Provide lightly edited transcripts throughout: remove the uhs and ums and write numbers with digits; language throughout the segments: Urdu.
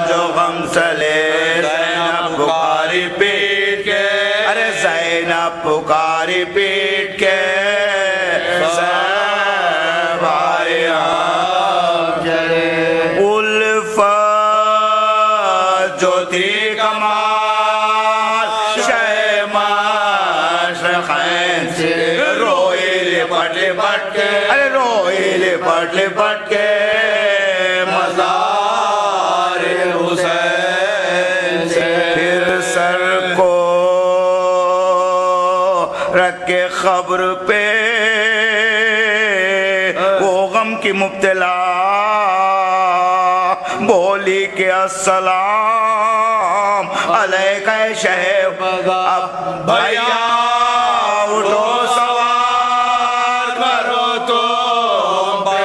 جو غم سلے زینب پکاری پیٹ کے، ارے زینب پکاری پیٹ کے بھائی الفت جو تھی کمال مشرقین سے روئی لپٹ لپٹ کے، ارے روئی لپٹ لپٹ کے مزار حسین سے پھر سر کو رکھ کے خبر پہ وہ غم کی مبتلا بولی کہ السلام علیکہ شہب، اب بھیا اٹھو سوار کرو تو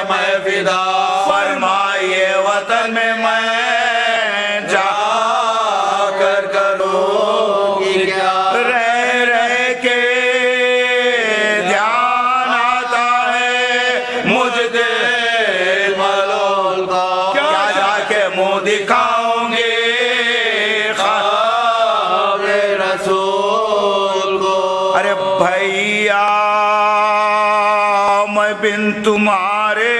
میں فدا، فرمائیے وطن میں جا کر کروں گی کیا، رہ رہ کے دھیان آتا ہے مجھ دل ملول کا، کیا جا کے منہ دکھاؤں گی خواب رسول کو، ارے بھیا میں بن تمہارے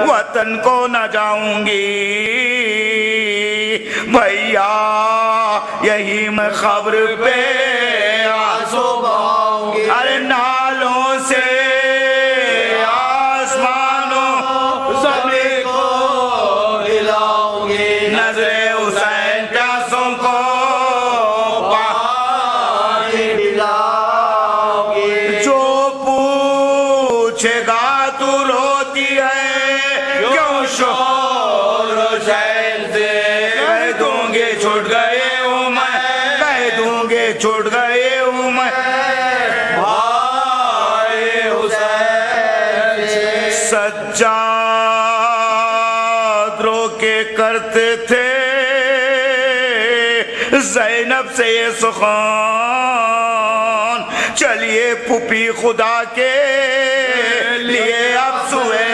وطن کو نہ جاؤں گی، بھیا یہی میں خبر پہ آنسو بہاؤں گی، ارے نالوں سے آسمانوں زمین کو ہلاؤں گی، نظر حسین پیاسوں کو پانی پلاؤں گی، جو پوچھے گا تو روتی ہے کیوں شور حسین سے، کہہ دوں گے چھوٹ گئے ہوں میں، کہہ دوں گے چھوٹ گئے ہوں میں بھائی حسین سے، سجاد رو کے کرتے تھے زینب سے یہ سخن، چلیے پھوپھی خدا کے لیے اب سوئے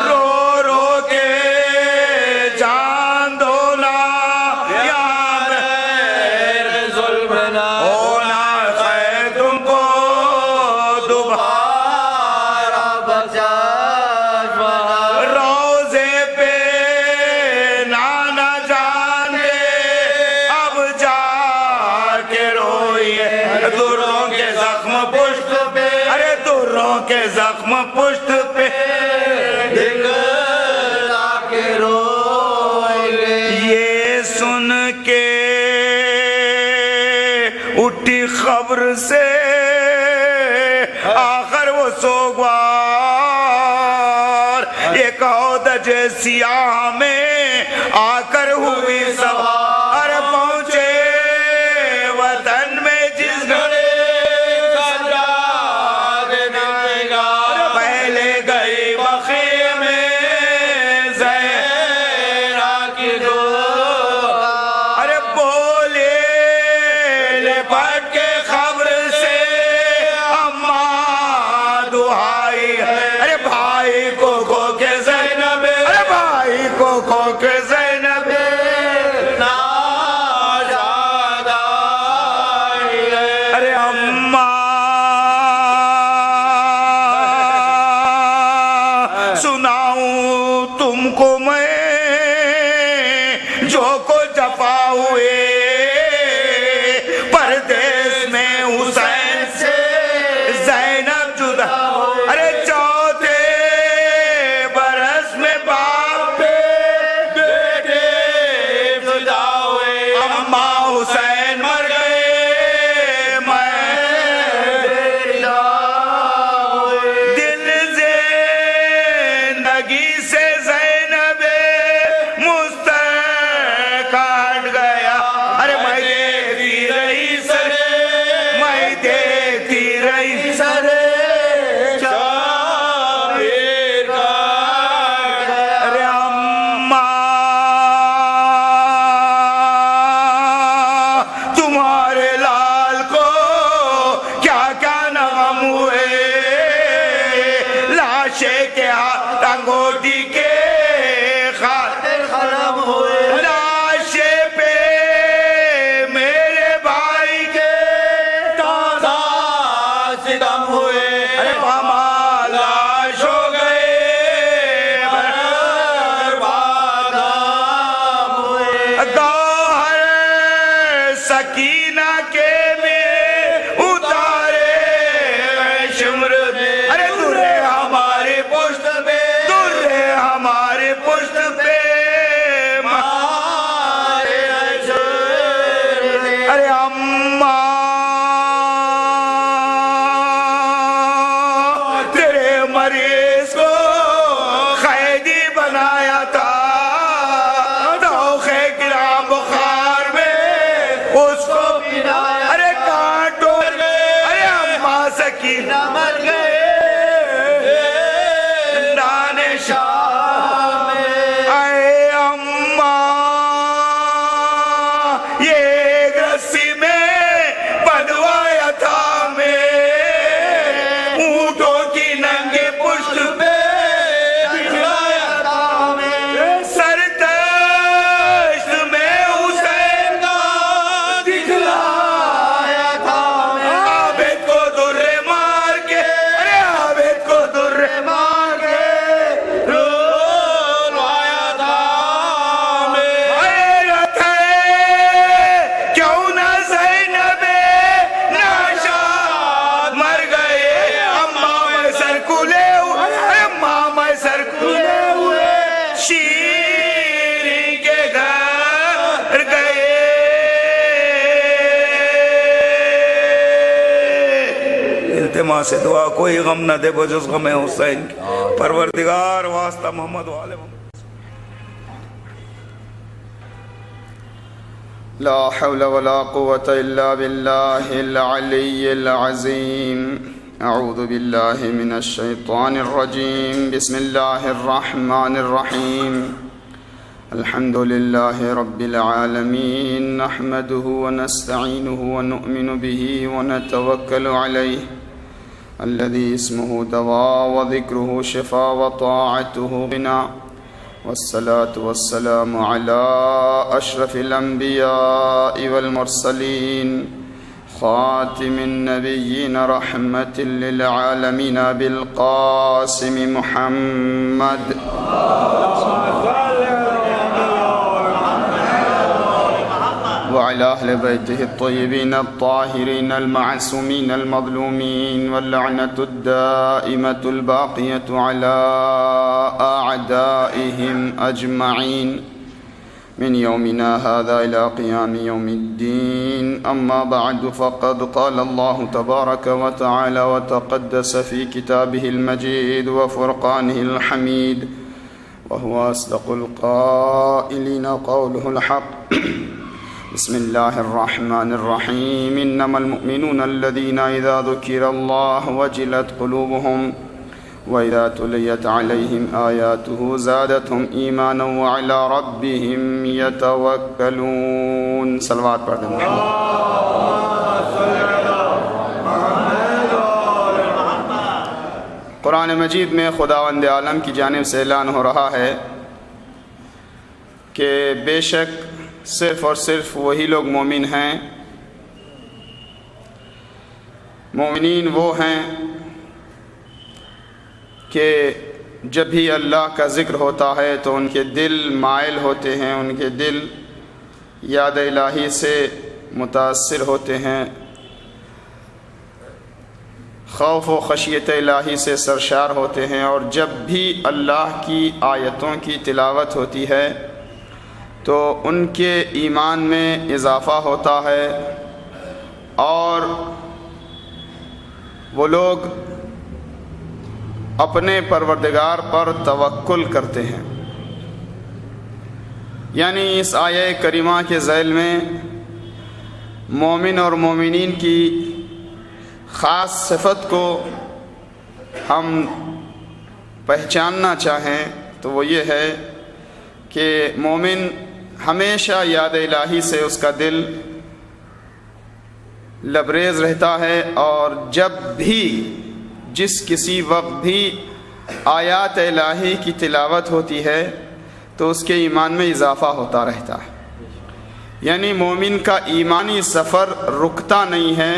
رو رو کے جان دونا یا میرے ظلم نہ ہونا، خیر تم کو دوبارہ بچا روزے پہ نانا جان کے اب جا کے روئیے، دروں کے زخم پشت پہ، ارے دروں کے زخم پشت پہ دکھلا کے روئیے، یہ سن کے اٹھی خبر سے آخر وہ سوگوار، ایک عہدہ سیاہ میں آ کر ہوئی سوار، پہنچے وطن میں جس گھڑے سجاد نگار، پہلے گئی بقیع میں زہرا کی دو، ارے بولے لپٹ کے خبر سے اماں دعائی، ارے بھائی کو کھو کے زینب، ارے بھائی کو کھو کے زینب ناجاد آئی ہے، ارے اماں سناؤں تم کو میں جو کو جفا ہوئے پردیس میں حسین سے زینب جدا، ارے چوتھے برس میں باپ پہ بیٹے فدا ہوئے، اماں حسین مر گئے میں فدا ہوئے، دل زندگی سے زینب مستحق ہٹ گیا، پشت پہ مارے ارے اماں تیرے مریض کو قیدی بنایا تھا دوخے گرا بخار میں اس کو ارے کانٹوں ارے اماں سکینہ مر گئے نانے شاہ میں اے اماں یہ ایک رسی میں بندھوایا تھا میں اونٹوں کی ننگے پشت پہ بٹھایا تھا میں سرتشت میں حسین کا دکھلایا تھا میں عابد کو درے مار کے ارے عابد کو درے مار کے رولوایا تھا میں حیرت ہے کیوں نہ زینب ناشاد مر گئے اماں میں سر کھلے ہوئے اماں میں سر کھلے ہوئے شیریں کے گھر گئے التماس سے دعا کوئی غم نہ دے بجز غم حسین کی پروردگار واسطہ محمد و آل محمد لا حول ولا قوة إلا بالله العلي العظيم أعوذ بالله من الشيطان الرجيم بسم الله الرحمن الرحيم الحمد لله رب العالمين نحمده ونستعينه ونؤمن به ونتوكل عليه الذي اسمه دواء وذكره شفاء وطاعته غنى والصلاة والسلام على أشرف الأنبياء والمرسلين خاتم النبيين رحمة للعالمين بالقاسم محمد وعلى أهل بيته الطيبين الطاهرين المعصومين المظلومين واللعنة الدائمة الباقية على أعدائهم أجمعين من يومنا هذا إلى قيام يوم الدين أما بعد فقد قال الله تبارك وتعالى وتقدس في كتابه المجيد وفرقانه الحميد وهو أصدق القائلين قوله الحق بسم الله الرحمن الرحيم إنما المؤمنون الذين إذا ذكر الله وجلت قلوبهم وإذا تليت عليهم آياته زادتهم إيمانا وعلى ربهم يتوكلون صلوات پڑھ دیں قرآن مجید میں خداوند عالم کی جانب سے اعلان ہو رہا ہے کہ بے شک صرف اور صرف وہی لوگ مومن ہیں مومنین وہ ہیں کہ جب بھی اللہ کا ذکر ہوتا ہے تو ان کے دل مائل ہوتے ہیں ان کے دل یاد الہی سے متاثر ہوتے ہیں خوف و خشیت الہی سے سرشار ہوتے ہیں اور جب بھی اللہ کی آیتوں کی تلاوت ہوتی ہے تو ان کے ایمان میں اضافہ ہوتا ہے اور وہ لوگ اپنے پروردگار پر توکل کرتے ہیں. یعنی اس آیہ کریمہ کے ذیل میں مومن اور مومنین کی خاص صفت کو ہم پہچاننا چاہیں تو وہ یہ ہے کہ مومن ہمیشہ یاد الہی سے اس کا دل لبریز رہتا ہے اور جب بھی جس کسی وقت بھی آیات الہی کی تلاوت ہوتی ہے تو اس کے ایمان میں اضافہ ہوتا رہتا ہے. یعنی مومن کا ایمانی سفر رکتا نہیں ہے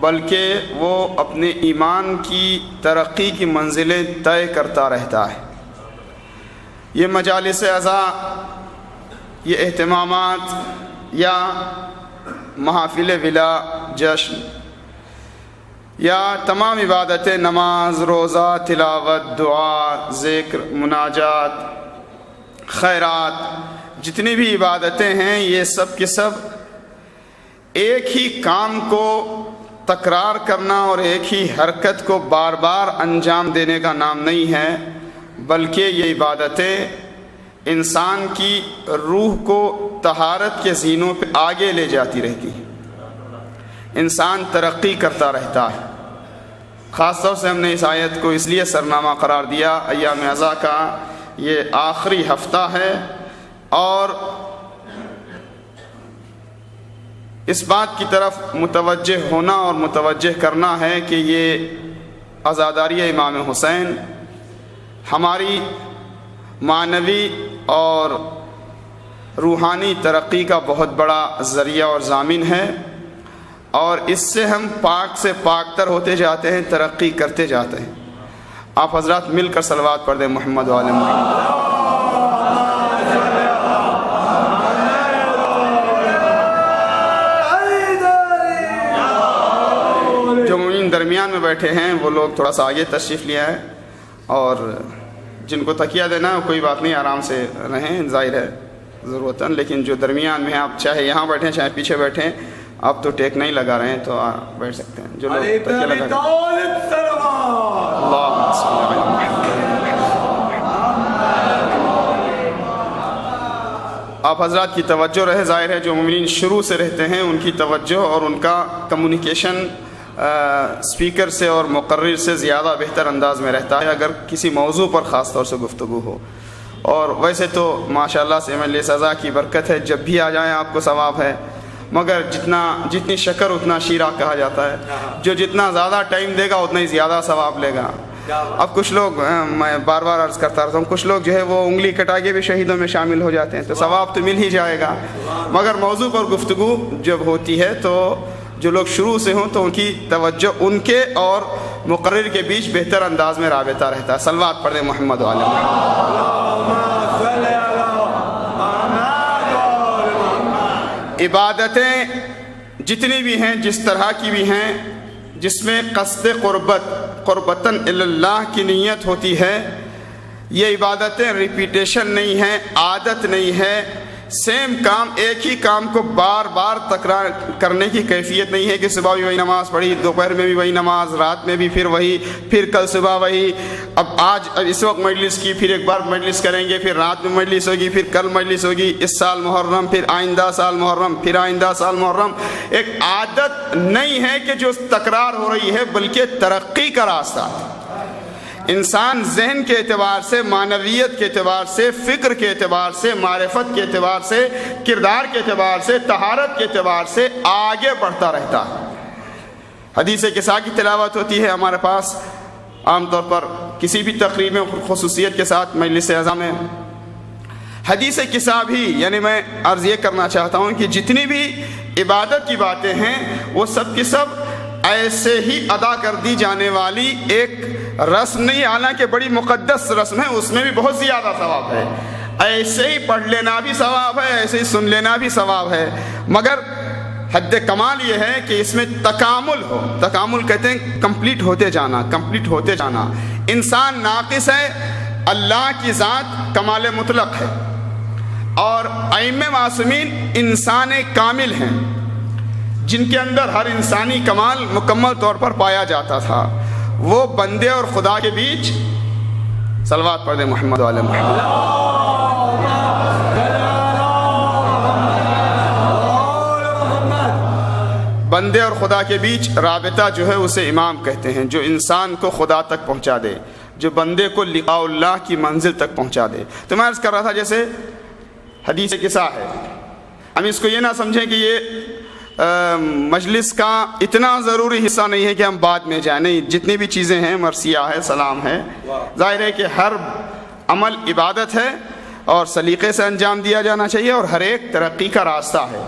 بلکہ وہ اپنے ایمان کی ترقی کی منزلیں طے کرتا رہتا ہے. یہ مجالس عزا، یہ اہتمامات یا محافل ولا جشن یا تمام عبادتیں، نماز، روزہ، تلاوت، دعا، ذکر، مناجات، خیرات، جتنی بھی عبادتیں ہیں، یہ سب کے سب ایک ہی کام کو تکرار کرنا اور ایک ہی حرکت کو بار بار انجام دینے کا نام نہیں ہے، بلکہ یہ عبادتیں انسان کی روح کو طہارت کے زینوں پہ آگے لے جاتی رہتی ہیں، انسان ترقی کرتا رہتا ہے۔ خاص طور سے ہم نے اس آیت کو اس لیے سرنامہ قرار دیا، ایام عزا کا یہ آخری ہفتہ ہے، اور اس بات کی طرف متوجہ ہونا اور متوجہ کرنا ہے کہ یہ عزاداری امام حسین ہماری معنوی اور روحانی ترقی کا بہت بڑا ذریعہ اور ضامن ہے، اور اس سے ہم پاک سے پاک تر ہوتے جاتے ہیں، ترقی کرتے جاتے ہیں۔ آپ حضرات مل کر صلوات پڑھ دیں محمد و آل محمد۔ جو مومنین درمیان میں بیٹھے ہیں وہ لوگ تھوڑا سا آگے تشریف لیا ہے، اور جن کو تکیہ دینا ہے کوئی بات نہیں، آرام سے رہیں، ظاہر ہے ضرورتاً، لیکن جو درمیان میں ہیں، آپ چاہے یہاں بیٹھیں چاہے پیچھے بیٹھیں، آپ تو ٹیک نہیں لگا رہے ہیں تو بیٹھ سکتے ہیں۔ جو لوگ تکیہ لگا رہے ہیں، اللہم صلی علی محمد۔ آپ حضرات کی توجہ رہے، ظاہر ہے جو مومنین شروع سے رہتے ہیں ان کی توجہ اور ان کا کمیونیکیشن اسپیکر سے اور مقرر سے زیادہ بہتر انداز میں رہتا ہے اگر کسی موضوع پر خاص طور سے گفتگو ہو۔ اور ویسے تو ماشاءاللہ سے MLA سزا کی برکت ہے، جب بھی آ جائیں آپ کو ثواب ہے، مگر جتنی شکر اتنا شیرہ کہا جاتا ہے، جو جتنا زیادہ ٹائم دے گا اتنا ہی زیادہ ثواب لے گا۔ اب کچھ لوگ، میں بار بار عرض کرتا رہتا ہوں، کچھ لوگ جو ہے وہ انگلی کٹا کے بھی شہیدوں میں شامل ہو جاتے ہیں، تو ثواب تو مل ہی جائے گا، مگر موضوع پر گفتگو جب ہوتی ہے تو جو لوگ شروع سے ہوں تو ان کی توجہ ان کے اور مقرر کے بیچ بہتر انداز میں رابطہ رہتا ہے۔ صلوات پڑھ دیں محمد و آل محمد۔ عبادتیں جتنی بھی ہیں، جس طرح کی بھی ہیں، جس میں قصد قربتاً اللہ کی نیت ہوتی ہے، یہ عبادتیں ریپیٹیشن نہیں ہیں، عادت نہیں ہے، سیم کام، ایک ہی کام کو بار بار تکرار کرنے کی کیفیت نہیں ہے کہ صبح بھی وہی نماز پڑھی، دوپہر میں بھی وہی نماز، رات میں بھی پھر وہی، پھر کل صبح وہی، اب اس وقت مجلس کی، پھر ایک بار مجلس کریں گے، پھر رات میں مجلس ہوگی، پھر کل مجلس ہوگی، اس سال محرم، پھر آئندہ سال محرم، پھر آئندہ سال محرم۔ ایک عادت نہیں ہے کہ جو تکرار ہو رہی ہے، بلکہ ترقی کا راستہ۔ انسان ذہن کے اعتبار سے، معنویت کے اعتبار سے، فکر کے اعتبار سے، معرفت کے اعتبار سے، کردار کے اعتبار سے، طہارت کے اعتبار سے آگے بڑھتا رہتا ہے۔ حدیث قصہ کی تلاوت ہوتی ہے ہمارے پاس عام طور پر کسی بھی تقریب میں، خصوصیت کے ساتھ مجلس عزا میں۔ حدیث قصہ بھی، یعنی میں عرض یہ کرنا چاہتا ہوں کہ جتنی بھی عبادت کی باتیں ہیں وہ سب کی سب ایسے ہی ادا کر دی جانے والی ایک رسم نہیں، حالانکہ بڑی مقدس رسم ہے، اس میں بھی بہت زیادہ ثواب ہے۔ ایسے ہی پڑھ لینا بھی ثواب ہے، ایسے ہی سن لینا بھی ثواب ہے، مگر حد کمال یہ ہے کہ اس میں تکامل ہو۔ تکامل کہتے ہیں کمپلیٹ ہوتے جانا، کمپلیٹ ہوتے جانا۔ انسان ناقص ہے، اللہ کی ذات کمال مطلق ہے، اور ائمہ معصومین انسان کامل ہیں جن کے اندر ہر انسانی کمال مکمل طور پر پایا جاتا تھا۔ وہ بندے اور خدا کے بیچ، صلوات پڑھ دیں محمد و آل محمد۔ بندے اور خدا کے بیچ رابطہ جو ہے اسے امام کہتے ہیں، جو انسان کو خدا تک پہنچا دے، جو بندے کو لقاء اللہ کی منزل تک پہنچا دے۔ تو میں عرض کر رہا تھا جیسے حدیث قصہ ہے، ہم اس کو یہ نہ سمجھیں کہ یہ مجلس کا اتنا ضروری حصہ نہیں ہے کہ ہم بعد میں جائیں، نہیں، جتنی بھی چیزیں ہیں، مرثیہ ہے، سلام ہے، ظاہر ہے کہ ہر عمل عبادت ہے اور سلیقے سے انجام دیا جانا چاہیے، اور ہر ایک ترقی کا راستہ ہے۔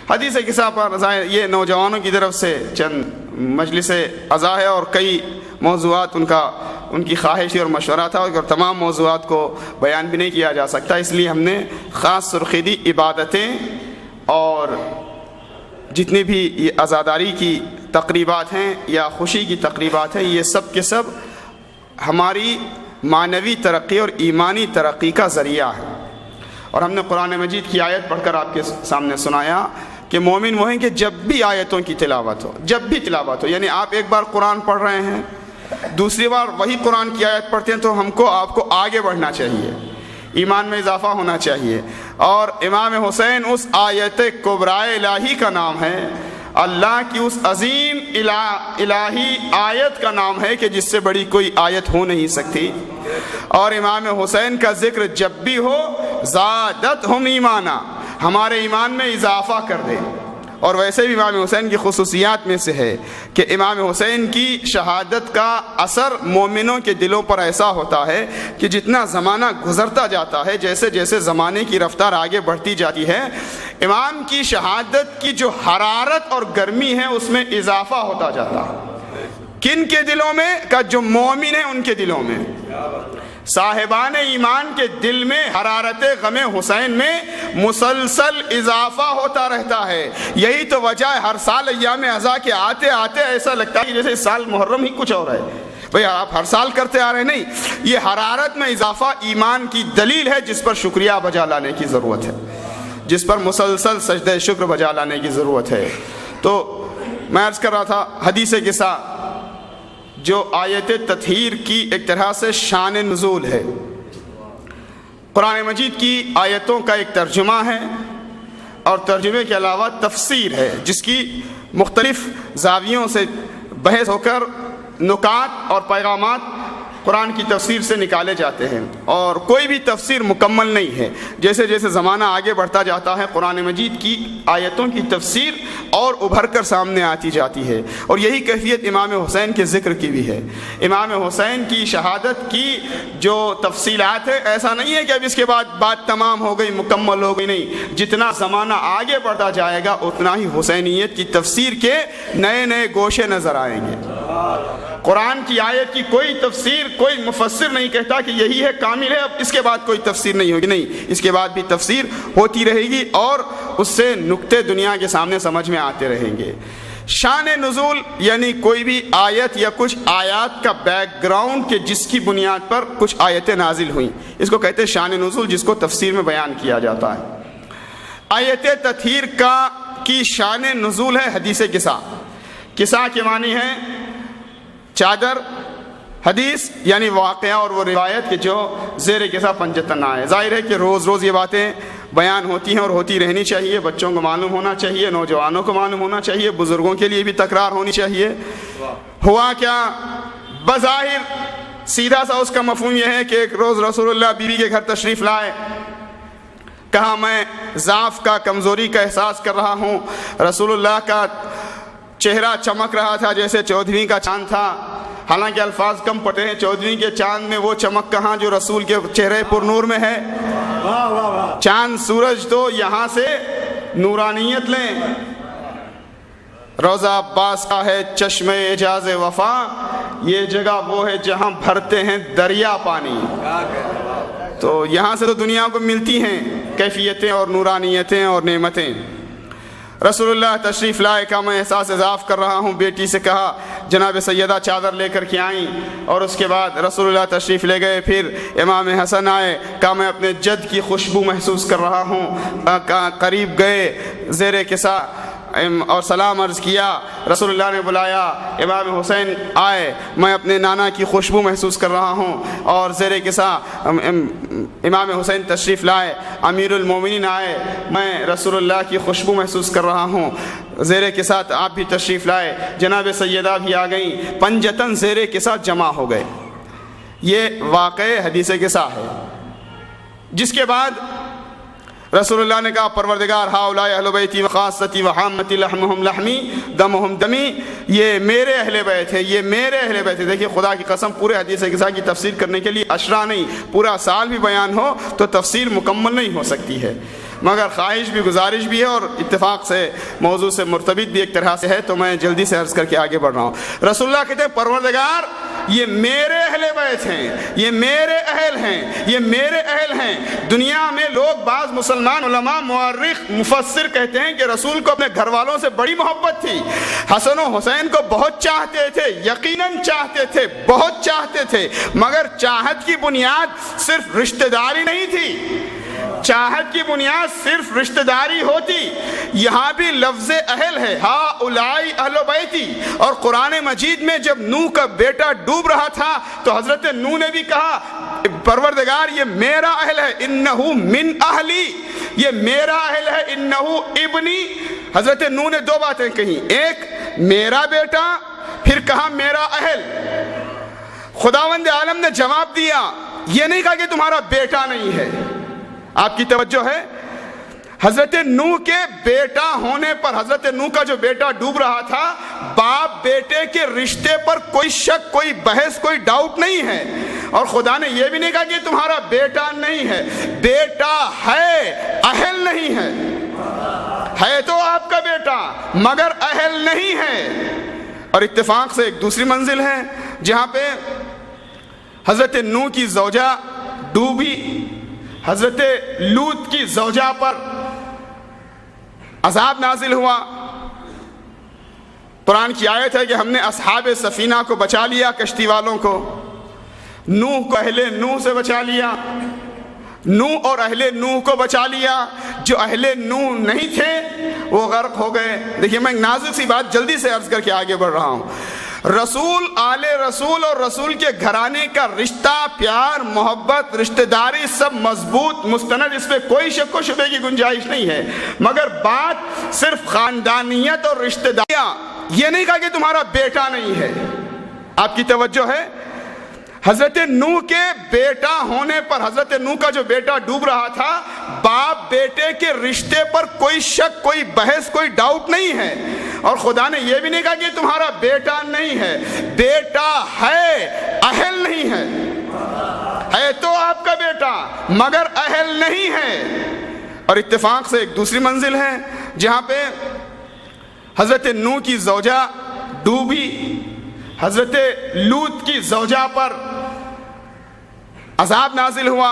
حدیث قصہ پر ظاہر یہ نوجوانوں کی طرف سے چند مجلس عزا ہے، اور کئی موضوعات ان کی خواہش اور مشورہ تھا، اور تمام موضوعات کو بیان بھی نہیں کیا جا سکتا، اس لیے ہم نے خاص سرخی دی عبادتیں اور جتنی بھی یہ عزاداری کی تقریبات ہیں یا خوشی کی تقریبات ہیں، یہ سب کے سب ہماری معنوی ترقی اور ایمانی ترقی کا ذریعہ ہے۔ اور ہم نے قرآن مجید کی آیت پڑھ کر آپ کے سامنے سنایا کہ مومن وہ ہیں کہ جب بھی آیتوں کی تلاوت ہو، جب بھی تلاوت ہو، یعنی آپ ایک بار قرآن پڑھ رہے ہیں، دوسری بار وہی قرآن کی آیت پڑھتے ہیں تو آپ کو آگے بڑھنا چاہیے، ایمان میں اضافہ ہونا چاہیے۔ اور امام حسین اس آیت کبرائے الہی کا نام ہے، اللہ کی اس عظیم الہی آیت کا نام ہے کہ جس سے بڑی کوئی آیت ہو نہیں سکتی۔ اور امام حسین کا ذکر جب بھی ہو زادتہم ایمانا، ہمارے ایمان میں اضافہ کر دے۔ اور ویسے بھی امام حسین کی خصوصیات میں سے ہے کہ امام حسین کی شہادت کا اثر مومنوں کے دلوں پر ایسا ہوتا ہے کہ جتنا زمانہ گزرتا جاتا ہے، جیسے جیسے زمانے کی رفتار آگے بڑھتی جاتی ہے، امام کی شہادت کی جو حرارت اور گرمی ہے اس میں اضافہ ہوتا جاتا ہے۔ کن کے دلوں میں؟ کہ جو مومن ہیں ان کے دلوں میں، صاحبان ایمان کے دل میں حرارت غم حسین میں مسلسل اضافہ ہوتا رہتا ہے۔ یہی تو وجہ ہے ہر سال ایام عزا کے آتے آتے ایسا لگتا ہے کہ جیسے اس سال محرم ہی کچھ اور ہے۔ بھئی آپ ہر سال کرتے آ رہے نہیں، یہ حرارت میں اضافہ ایمان کی دلیل ہے جس پر شکریہ بجا لانے کی ضرورت ہے، جس پر مسلسل سجدہ شکر بجا لانے کی ضرورت ہے۔ تو میں عرض کر رہا تھا حدیث قصہ جو آیت تطہیر کی ایک طرح سے شان نزول ہے، قرآن مجید کی آیتوں کا ایک ترجمہ ہے اور ترجمے کے علاوہ تفسیر ہے جس کی مختلف زاویوں سے بحث ہو کر نکات اور پیغامات قرآن کی تفسیر سے نکالے جاتے ہیں، اور کوئی بھی تفسیر مکمل نہیں ہے۔ جیسے جیسے زمانہ آگے بڑھتا جاتا ہے قرآن مجید کی آیتوں کی تفسیر اور ابھر کر سامنے آتی جاتی ہے، اور یہی کیفیت امام حسین کے ذکر کی بھی ہے۔ امام حسین کی شہادت کی جو تفصیلات ہے، ایسا نہیں ہے کہ اب اس کے بعد بات تمام ہو گئی، مکمل ہو گئی، نہیں، جتنا زمانہ آگے بڑھتا جائے گا اتنا ہی حسینیت کی تفسیر کے نئے نئے گوشے نظر آئیں گے۔ قرآن کی آیت کی کوئی تفسیر، کوئی مفسر نہیں کہتا کہ یہی ہے، کامل ہے، اب اس کے بعد کوئی تفسیر نہیں ہوگی، نہیں، اس کے بعد بھی تفسیر ہوتی رہے گی اور اس سے نکتے دنیا کے سامنے سمجھ میں آتے رہیں گے۔ شان نزول یعنی کوئی بھی آیت یا کچھ آیات کا بیک گراؤنڈ کہ جس کی بنیاد پر کچھ آیتیں نازل ہوئیں، اس کو کہتے ہیں شان نزول، جس کو تفسیر میں بیان کیا جاتا ہے۔ آیت تطہیر کی شان نزول ہے حدیث قصہ۔ قصہ کے معنی ہے چادر، حدیث یعنی واقعہ اور وہ روایت کہ جو زیر قصہ پنجتن آئے۔ ظاہر ہے کہ روز روز یہ باتیں بیان ہوتی ہیں اور ہوتی رہنی چاہیے، بچوں کو معلوم ہونا چاہیے، نوجوانوں کو معلوم ہونا چاہیے، بزرگوں کے لیے بھی تکرار ہونی چاہیے۔ ہوا کیا؟ بظاہر سیدھا سا اس کا مفہوم یہ ہے کہ ایک روز رسول اللہ بیوی کے گھر تشریف لائے، کہا میں ضعف کا، کمزوری کا احساس کر رہا ہوں۔ رسول اللہ کا چہرہ چمک رہا تھا جیسے چودھویں کا چاند تھا، حالانکہ الفاظ کم پڑے ہیں، چودھویں کے چاند میں وہ چمک کہاں جو رسول کے چہرے پر نور میں ہے۔ چاند سورج تو یہاں سے نورانیت لیں۔ روضہ عباس کا ہے چشمہ اعجاز وفا، یہ جگہ وہ ہے جہاں بھرتے ہیں دریا پانی۔ تو یہاں سے تو دنیا کو ملتی ہیں کیفیتیں اور نورانیتیں اور نعمتیں۔ رسول اللہ تشریف لائے، کہا میں احساس ضعف کر رہا ہوں۔ بیٹی سے کہا جناب سیدہ چادر لے کر کے آئیں، اور اس کے بعد رسول اللہ تشریف لے گئے۔ پھر امام حسن آئے، کہا میں اپنے جد کی خوشبو محسوس کر رہا ہوں۔ قریب گئے، زیر قصہ اور سلام عرض کیا، رسول اللہ نے بلایا، امام حسین آئے، میں اپنے نانا کی خوشبو محسوس کر رہا ہوں، اور زیر قصہ امام حسین تشریف لائے، امیر المومنین آئے، میں رسول اللہ کی خوشبو محسوس کر رہا ہوں۔ زیر قصہ آپ بھی تشریف لائے، جناب سیدہ بھی آ گئیں، پنجتن زیر قصہ جمع ہو گئے۔ یہ واقع حدیث قصہ ہے، جس کے بعد رسول اللہ نے کہا پروردگار ہؤلاء اہل بیتی وخاصتی وعامتی لحمہم لحمی دمہم دمی، یہ میرے اہل بیت ہے، یہ میرے اہل بیت ہے۔ دیکھیے خدا کی قسم پورے حدیث قصہ کی تفسیر کرنے کے لیے اشرا نہیں، پورا سال بھی بیان ہو تو تفسیر مکمل نہیں ہو سکتی ہے۔ مگر خواہش بھی گزارش بھی ہے اور اتفاق سے موضوع سے مرتبط بھی ایک طرح سے ہے، تو میں جلدی سے عرض کر کے آگے بڑھ رہا ہوں۔ رسول اللہ کہتے ہیں پروردگار یہ میرے اہل بیت ہیں، یہ میرے اہل ہیں، یہ میرے اہل ہیں۔ دنیا میں لوگ بعض مسلمان علماء مورخ مفسر کہتے ہیں کہ رسول کو اپنے گھر والوں سے بڑی محبت تھی، حسن و حسین کو بہت چاہتے تھے، یقیناً چاہتے تھے، بہت چاہتے تھے، مگر چاہت کی بنیاد صرف رشتہ داری نہیں تھی، چاہت کی بنیاد صرف رشتہ داری ہوتی۔ یہاں بھی لفظ اہل ہے، ہا اولائی اہل بیتی، اور قرآن مجید میں جب نوح کا بیٹا ڈوب رہا تھا تو حضرت نوح نے بھی کہا پروردگار یہ میرا اہل ہے، انہو من اہلی، یہ میرا اہل ہے، انہو ابنی۔ حضرت نوح نے دو باتیں کہیں، ایک میرا بیٹا، پھر کہا میرا اہل۔ خداوند عالم نے جواب دیا، یہ نہیں کہا کہ تمہارا بیٹا نہیں ہے۔ آپ کی توجہ ہے، حضرت نوح کے بیٹا ہونے پر، حضرت نوح کا جو بیٹا ڈوب رہا تھا، باپ بیٹے کے رشتے پر کوئی شک، کوئی بحث، کوئی ڈاؤٹ نہیں ہے، اور خدا نے یہ بھی نہیں کہا کہ تمہارا بیٹا نہیں ہے، بیٹا ہے، اہل نہیں ہے، ہے تو آپ کا بیٹا مگر اہل نہیں ہے۔ اور اتفاق سے ایک دوسری منزل ہے جہاں پہ حضرت نوح کی زوجہ ڈوبی، حضرت لوط کی زوجہ پر عذاب نازل ہوا۔ قرآن کی آیت ہے کہ ہم نے اصحاب سفینہ کو بچا لیا، کشتی والوں کو، نوح کو اہل نوح سے بچا لیا، نوح اور اہل نوح کو بچا لیا، جو اہل نوح نہیں تھے وہ غرق ہو گئے۔ دیکھیے میں ایک نازک سی بات جلدی سے عرض کر کے آگے بڑھ رہا ہوں۔ رسول، آل رسول اور رسول کے گھرانے کا رشتہ، پیار، محبت، رشتہ داری سب مضبوط، مستند، اس پہ کوئی شک و شبے کی گنجائش نہیں ہے، مگر بات صرف خاندانیت اور رشتہ داریاں، یہ نہیں کہا کہ تمہارا بیٹا نہیں ہے۔ آپ کی توجہ ہے، حضرت نوح کے بیٹا ہونے پر، حضرت نوح کا جو بیٹا ڈوب رہا تھا، باپ بیٹے کے رشتے پر کوئی شک، کوئی بحث، کوئی ڈاؤٹ نہیں ہے، اور خدا نے یہ بھی نہیں کہا کہ تمہارا بیٹا نہیں ہے، بیٹا ہے، اہل نہیں ہے، ہے تو آپ کا بیٹا مگر اہل نہیں ہے۔ اور اتفاق سے ایک دوسری منزل ہے جہاں پہ حضرت نوح کی زوجہ ڈوبی، حضرت لوط کی زوجہ پر عذاب نازل ہوا۔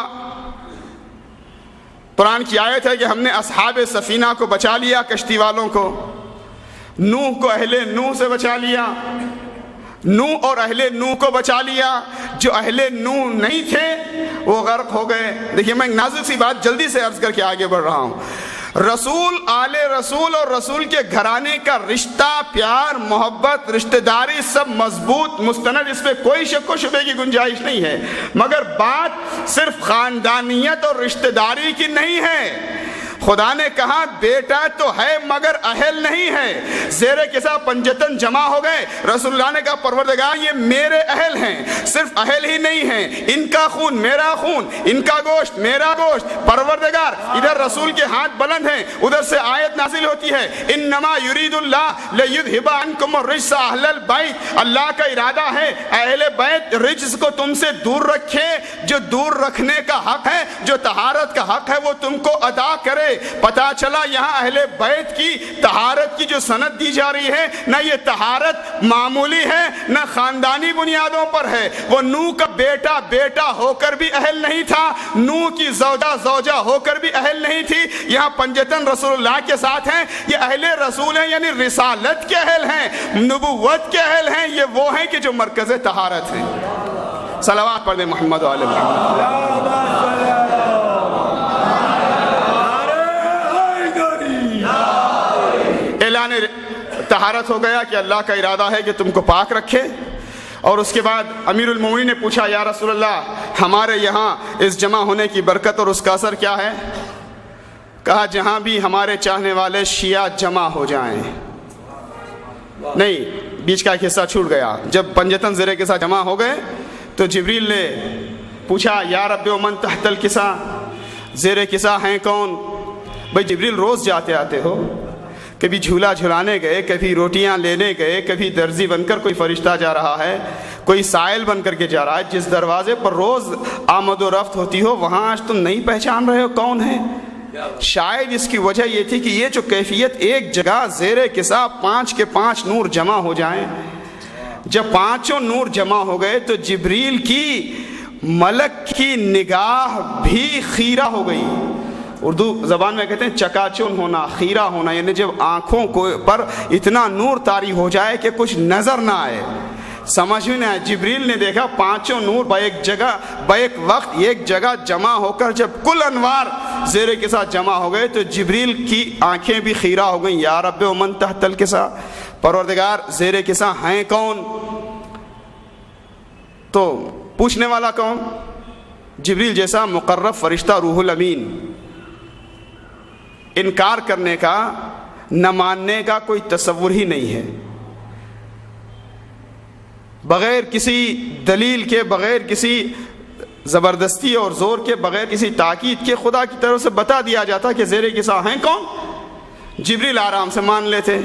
قرآن کی آیت ہے کہ ہم نے اصحاب سفینہ کو بچا لیا، کشتی والوں کو، نوح کو اہل نوح سے بچا لیا، نوح اور اہل نوح کو بچا لیا، جو اہل نوح نہیں تھے وہ غرق ہو گئے۔ دیکھیے میں ایک نازک سی بات جلدی سے عرض کر کے آگے بڑھ رہا ہوں۔ رسول، آل رسول اور رسول کے گھرانے کا رشتہ، پیار، محبت، رشتہ داری سب مضبوط، مستند، اس پہ کوئی شک و شبے کی گنجائش نہیں ہے، مگر بات صرف خاندانیت اور رشتہ داری کی نہیں ہے۔ خدا نے کہا بیٹا تو ہے مگر اہل نہیں ہے، زیر کسا پنجتن جمع ہو گئے۔ رسول اللہ نے کہا پروردگار یہ میرے اہل ہیں، صرف اہل ہی نہیں ہیں، ان کا خون میرا خون، ان کا گوشت میرا گوشت۔ پروردگار، ادھر رسول کے ہاتھ بلند ہیں، ادھر سے آیت نازل ہوتی ہے، انما یرید اللہ لیذھب عنکم الرجس اہل البیت، اللہ کا ارادہ ہے اہل بیت رجس کو تم سے دور رکھے، جو دور رکھنے کا حق ہے، جو طہارت کا حق ہے وہ تم کو ادا کرے۔ پتا چلا یہاں اہل بیت کی طہارت کی جو سند دی جا رہی ہے، نہ یہ طہارت معمولی ہے، نہ خاندانی بنیادوں پر ہے۔ وہ نوح کا بیٹا بیٹا ہو کر بھی اہل نہیں تھا، نوح کی زوجہ زوجہ ہو کر بھی اہل نہیں تھی، یہاں پنجتن رسول اللہ کے ساتھ ہیں، یہ اہل رسول ہیں، یعنی رسالت کے اہل ہیں، نبوت کے اہل ہیں، یہ وہ ہیں کہ جو مرکز طہارت ہیں۔ صلوات پڑھ دیں محمد و آل محمد۔ اعلان طہارت ہو گیا کہ اللہ کا ارادہ ہے کہ تم کو پاک رکھے۔ اور اس کے بعد امیر المومنین نے پوچھا یا رسول اللہ ہمارے یہاں اس جمع ہونے کی برکت اور اس کا اثر کیا ہے؟ کہا جہاں بھی ہمارے چاہنے والے شیعہ جمع ہو جائیں۔ نہیں، بیچ کا ایک حصہ چھوٹ گیا۔ جب پنجتن زرے کے ساتھ جمع ہو گئے تو جبریل نے پوچھا یا رب ومن تحت الکسا، زیر کسا ہیں کون؟ بھائی جبریل روز جاتے آتے ہو، کبھی جھولا جھلانے گئے، کبھی روٹیاں لینے گئے، کبھی درزی بن کر کوئی فرشتہ جا رہا ہے، کوئی سائل بن کر کے جا رہا ہے، جس دروازے پر روز آمد و رفت ہوتی ہو وہاں آج تم نہیں پہچان رہے ہو کون ہے؟ شاید اس کی وجہ یہ تھی کہ یہ جو کیفیت ایک جگہ زیر کسا 5 کے 5 نور جمع ہو جائیں، جب 5 نور جمع ہو گئے تو جبریل کی ملک کی نگاہ بھی خیرہ ہو گئی. اردو زبان میں کہتے ہیں چکا چون ہونا، خیرہ ہونا، یعنی جب آنکھوں کو پر اتنا نور طاری ہو جائے کہ کچھ نظر نہ آئے، سمجھ میں نہ آئے. جبریل نے دیکھا 5 نور بیک جگہ بیک وقت ایک جگہ جمع ہو کر جب کل انوار زیر کے ساتھ جمع ہو گئے تو جبریل کی آنکھیں بھی خیرہ ہو گئیں. یا رب و من تحت الکسا، پروردگار زیر کسا ہیں کون؟ تو پوچھنے والا کون؟ جبریل جیسا مقرب فرشتہ روح الامین. انکار کرنے کا، نہ ماننے کا کوئی تصور ہی نہیں ہے. بغیر کسی دلیل کے، بغیر کسی زبردستی اور زور کے، بغیر کسی تاکید کے خدا کی طرف سے بتا دیا جاتا کہ زیر کسا ہیں کون. جبریل آرام سے مان لیتے.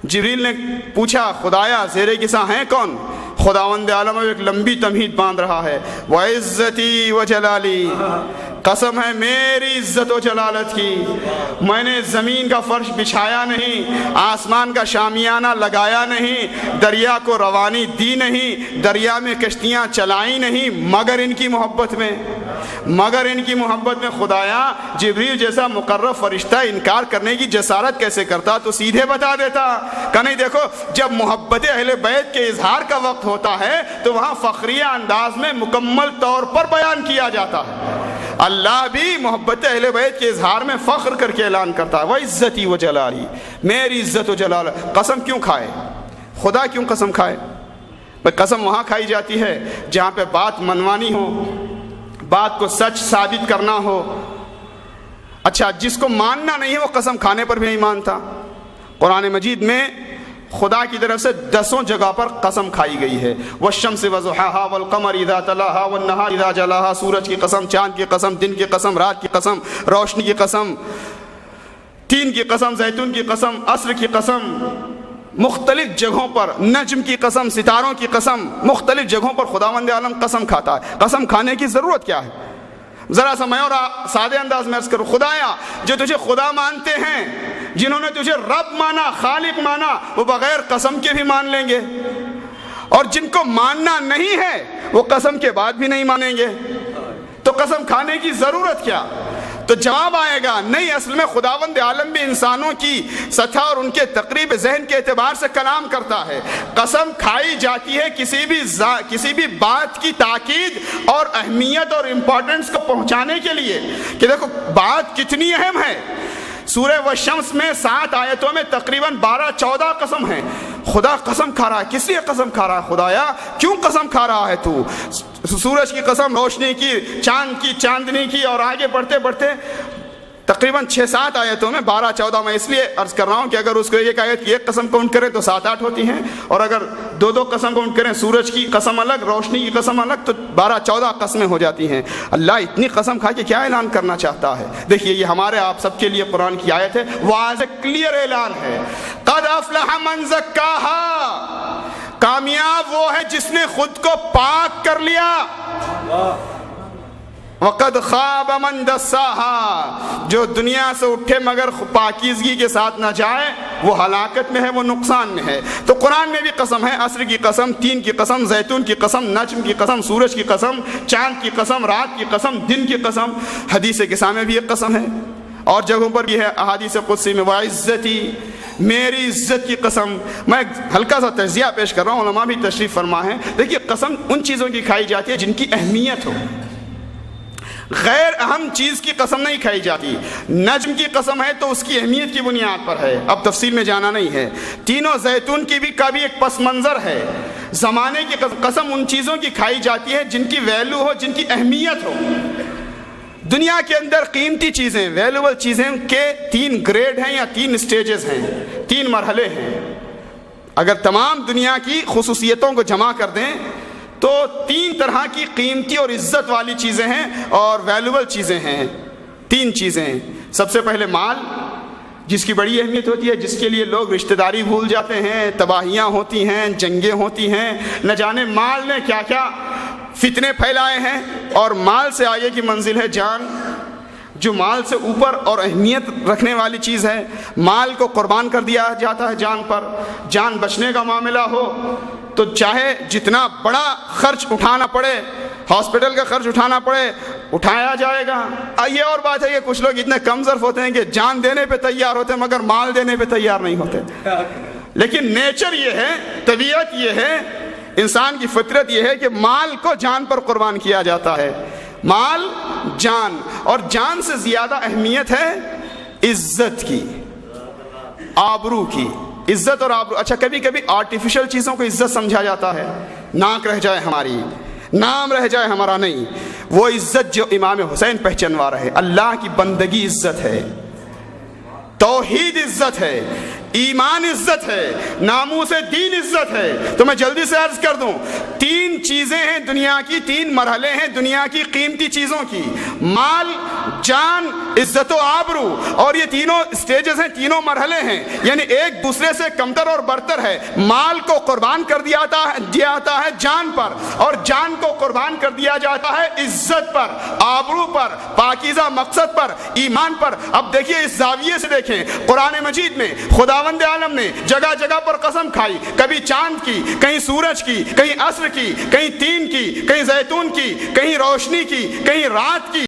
جبریل نے پوچھا خدایا زیر کسا ہیں کون؟ خداوند عالم ایک لمبی تمہید باندھ رہا ہے. وعزتی و جلالی، قسم ہے میری عزت و جلالت کی، میں نے زمین کا فرش بچھایا نہیں، آسمان کا شامیانہ لگایا نہیں، دریا کو روانی دی نہیں، دریا میں کشتیاں چلائی نہیں، مگر ان کی محبت میں، مگر ان کی محبت میں. خدایا جبریل جیسا مقرب فرشتہ انکار کرنے کی جسارت کیسے کرتا؟ تو سیدھے بتا دیتا کہ نہیں دیکھو جب محبت اہل بیت کے اظہار کا وقت ہوتا ہے تو وہاں فخریہ انداز میں مکمل طور پر بیان کیا جاتا ہے. اللہ بھی محبت اہل بیت کے اظہار میں فخر کر کے اعلان کرتا ہے وعزتی و جلالی، میری عزت و جلال. قسم کیوں کھائے؟ خدا کیوں قسم کھائے؟ قسم وہاں کھائی جاتی ہے جہاں پہ بات منوانی ہو، بات کو سچ ثابت کرنا ہو. اچھا جس کو ماننا نہیں ہے وہ قسم کھانے پر بھی نہیں مانتا. قرآن مجید میں خدا کی طرف سے 10 جگہ پر قسم کھائی گئی ہے. والشمس وضحاها والقمر اذا تلاها والنهار اذا جلاها، سورج کی قسم، چاند کی قسم، دن کی قسم، رات کی قسم، روشنی کی قسم، تین کی قسم، زیتون کی قسم، عصر کی قسم. مختلف جگہوں پر نجم کی قسم، ستاروں کی قسم، مختلف جگہوں پر خداوند عالم قسم کھاتا ہے. قسم کھانے کی ضرورت کیا ہے؟ ذرا سا میں اور سادے انداز میں عرض کروں، خدایا جو تجھے خدا مانتے ہیں، جنہوں نے تجھے رب مانا، خالق مانا، وہ بغیر قسم کے بھی مان لیں گے، اور جن کو ماننا نہیں ہے وہ قسم کے بعد بھی نہیں مانیں گے. تو قسم کھانے کی ضرورت کیا؟ تو جواب آئے گا نہیں، اصل میں خداوند عالم بھی انسانوں کی سطح اور ان کے تقریب ذہن کے اعتبار سے کلام کرتا ہے. قسم کھائی جاتی ہے کسی بھی بات کی تاکید اور اہمیت اور امپورٹنس کو پہنچانے کے لیے کہ دیکھو بات کتنی اہم ہے. سورہ والشمس میں 7 آیتوں میں تقریباً 12-14 قسم ہیں. خدا قسم کھا رہا ہے. کس لیے قسم کھا رہا ہے؟ خدایا کیوں قسم کھا رہا ہے تو؟ سورج کی قسم، روشنی کی، چاند کی، چاندنی کی، اور آگے بڑھتے بڑھتے تقریباً 6-7 آیتوں میں 12-14. میں اس لیے عرض کر رہا ہوں کہ اگر اس کو ایک آیت کی ایک قسم کاؤنٹ کریں تو 7-8 ہوتی ہیں، اور اگر 2 قسم کاؤنٹ کریں، سورج کی قسم الگ، روشنی کی قسم الگ، تو 12-14 قسمیں ہو جاتی ہیں. اللہ اتنی قسم کھا کے کیا اعلان کرنا چاہتا ہے؟ دیکھیے یہ ہمارے آپ سب کے لیے قرآن کی آیت ہے، واضح کلیئر اعلان ہے. قد افلح من زکاہا، کامیاب وہ ہے جس نے خود کو پاک کر لیا. وقد خواب من دساہا، جو دنیا سے اٹھے مگر پاکیزگی کے ساتھ نہ جائے وہ ہلاکت میں ہے، وہ نقصان میں ہے. تو قرآن میں بھی قسم ہے، عصر کی قسم، تین کی قسم، زیتون کی قسم، نجم کی قسم، سورج کی قسم، چاند کی قسم، رات کی قسم، دن کی قسم. حدیث قصہ میں بھی ایک قسم ہے، اور جگہوں پر بھی ہے احادیث قدسی میں وعزتی، میری عزت کی قسم. میں ہلکا سا تجزیہ پیش کر رہا ہوں، علماء بھی تشریف فرما ہے. دیکھیے قسم ان چیزوں کی کھائی جاتی ہے جن کی اہمیت ہو، غیر اہم چیز کی قسم نہیں کھائی جاتی. نجم کی قسم ہے تو اس کی اہمیت کی بنیاد پر ہے، اب تفصیل میں جانا نہیں ہے. تینوں زیتون کی بھی کا بھی ایک پس منظر ہے. زمانے کی قسم ان چیزوں کی کھائی جاتی ہے جن کی ویلیو ہو، جن کی اہمیت ہو. دنیا کے اندر قیمتی چیزیں، ویلیوبل چیزیں کے 3 گریڈ ہیں یا 3 سٹیجز ہیں، 3 مرحلے ہیں. اگر تمام دنیا کی خصوصیتوں کو جمع کر دیں تو 3 طرح کی قیمتی اور عزت والی چیزیں ہیں اور ویلیوبل چیزیں ہیں. 3 چیزیں. سب سے پہلے مال، جس کی بڑی اہمیت ہوتی ہے، جس کے لیے لوگ رشتہ داری بھول جاتے ہیں، تباہیاں ہوتی ہیں، جنگیں ہوتی ہیں، نہ جانے مال نے کیا کیا فتنے پھیلائے ہیں. اور مال سے آگے کی منزل ہے جان. جو مال سے اوپر اور اہمیت رکھنے والی چیز ہے، مال کو قربان کر دیا جاتا ہے جان پر۔ جان بچنے کا معاملہ ہو تو چاہے جتنا بڑا خرچ اٹھانا پڑے، ہاسپٹل کا خرچ اٹھانا پڑے، اٹھایا جائے گا۔ یہ اور بات ہے کہ کچھ لوگ اتنے کم ظرف ہوتے ہیں کہ جان دینے پہ تیار ہوتے ہیں مگر مال دینے پہ تیار نہیں ہوتے۔ لیکن نیچر یہ ہے، طبیعت یہ ہے، انسان کی فطرت یہ ہے کہ مال کو جان پر قربان کیا جاتا ہے۔ مال، جان، اور جان سے زیادہ اہمیت ہے عزت کی، آبرو کی۔ عزت اور آبرو، اچھا کبھی کبھی آرٹیفیشل چیزوں کو عزت سمجھا جاتا ہے، ناک رہ جائے ہماری، نام رہ جائے ہمارا، نہیں۔ وہ عزت جو امام حسین پہچانوا رہے، اللہ کی بندگی عزت ہے، توحید عزت ہے، ایمان عزت ہے، ناموس دین عزت ہے۔ تو میں جلدی سے عرض کر دوں، تین چیزیں ہیں دنیا کی، تین مرحلے ہیں دنیا کی قیمتی چیزوں کی: مال، جان، عزت و آبرو۔ اور یہ تینوں سٹیجز ہیں، تینوں مرحلے ہیں، یعنی ایک دوسرے سے کمتر اور برتر ہے۔ مال کو قربان کر دیا جاتا ہے جان پر، اور جان کو قربان کر دیا جاتا ہے عزت پر، آبرو پر، پاکیزہ مقصد پر، ایمان پر۔ اب دیکھیے اس زاویے سے دیکھیں، قرآن مجید میں خداوند عالم نے جگہ جگہ پر قسم کھائی، کبھی چاند کی، کہیں سورج کی، کہیں عصر کی، کہیں تین کی، کہیں زیتون کی، کہیں روشنی کی، کہیں رات کی۔